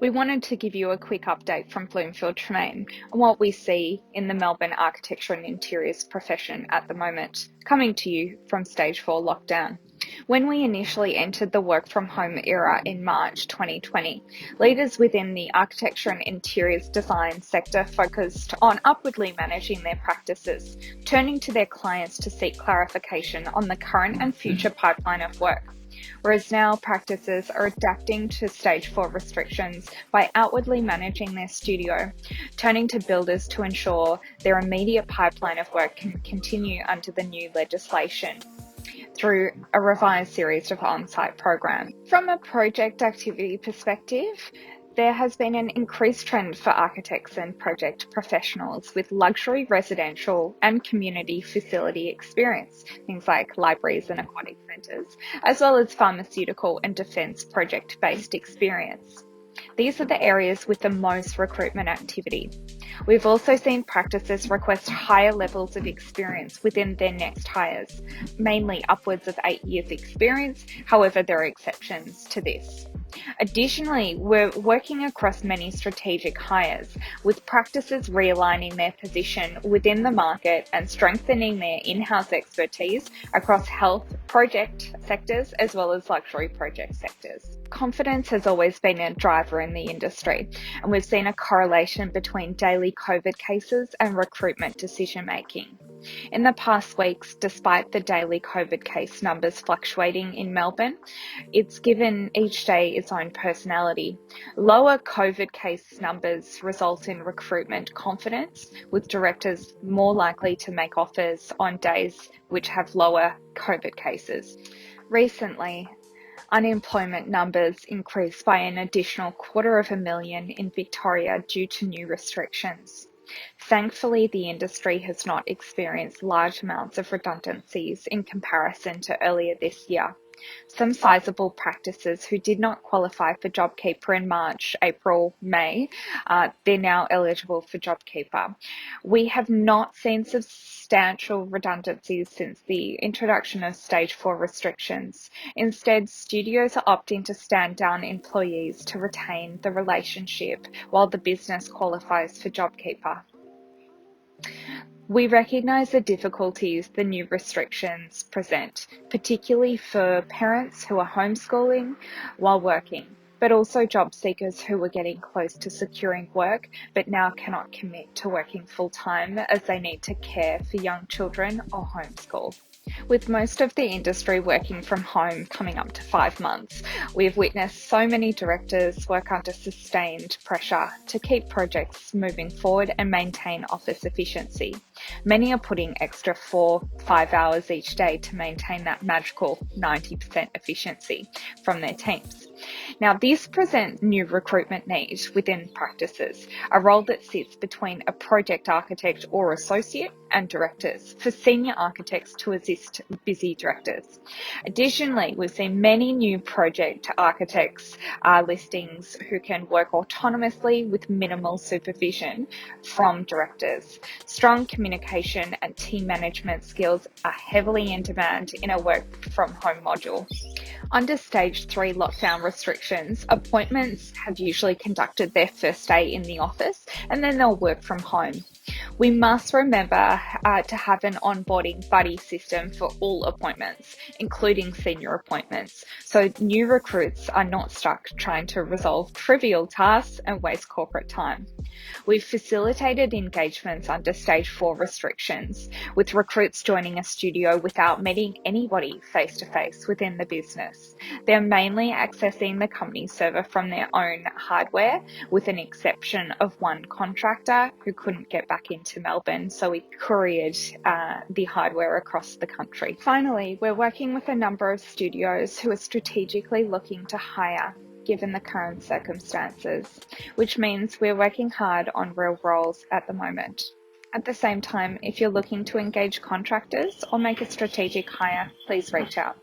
We wanted to give you a quick update from Bloomfield Tremayne on what we see in the Melbourne architecture and interiors profession at the moment, coming to you from Stage 4 lockdown. When we initially entered the work from home era in March 2020, leaders within the architecture and interiors design sector focused on upwardly managing their practices, turning to their clients to seek clarification on the current and future pipeline of work. Whereas now practices are adapting to Stage 4 restrictions by outwardly managing their studio, turning to builders to ensure their immediate pipeline of work can continue under the new legislation through a revised series of on-site programs. From a project activity perspective, there has been an increased trend for architects and project professionals with luxury residential and community facility experience, things like libraries and aquatic centres, as well as pharmaceutical and defence project-based experience. These are the areas with the most recruitment activity. We've also seen practices request higher levels of experience within their next hires, mainly upwards of 8 years experience, however there are exceptions to this. Additionally, we're working across many strategic hires, with practices realigning their position within the market and strengthening their in-house expertise across health project sectors as well as luxury project sectors. Confidence has always been a driver in the industry, and we've seen a correlation between daily COVID cases and recruitment decision making. In the past weeks, despite the daily COVID case numbers fluctuating in Melbourne, it's given each day its own personality. Lower COVID case numbers result in recruitment confidence, with directors more likely to make offers on days which have lower COVID cases. Recently, unemployment numbers increased by an additional 250,000 in Victoria due to new restrictions. Thankfully, the industry has not experienced large amounts of redundancies in comparison to earlier this year. Some sizable practices who did not qualify for JobKeeper in March, April, May, they're now eligible for JobKeeper. We have not seen substantial redundancies since the introduction of Stage 4 restrictions. Instead, studios are opting to stand down employees to retain the relationship while the business qualifies for JobKeeper. We recognise the difficulties the new restrictions present, particularly for parents who are homeschooling while working, but also job seekers who are getting close to securing work but now cannot commit to working full-time as they need to care for young children or homeschool. With most of the industry working from home coming up to 5 months, we've witnessed so many directors work under sustained pressure to keep projects moving forward and maintain office efficiency. Many are putting extra 4-5 hours each day to maintain that magical 90% efficiency from their teams. Now, this presents new recruitment needs within practices, a role that sits between a project architect or associate and directors for senior architects to assist busy directors. Additionally, we've seen many new project architects listings who can work autonomously with minimal supervision from directors. Strong communication and team management skills are heavily in demand in a work from home module. Under Stage 3 lockdown restrictions, appointments have usually conducted their first day in the office and then they'll work from home. We must remember to have an onboarding buddy system for all appointments, including senior appointments, so new recruits are not stuck trying to resolve trivial tasks and waste corporate time. We've facilitated engagements under Stage 4 restrictions, with recruits joining a studio without meeting anybody face-to-face within the business. They're mainly accessing the company server from their own hardware, with an exception of one contractor who couldn't get back into Melbourne, so we couriered the hardware across the country. Finally, we're working with a number of studios who are strategically looking to hire given the current circumstances, which means we're working hard on real roles at the moment. At the same time, if you're looking to engage contractors or make a strategic hire, please reach out.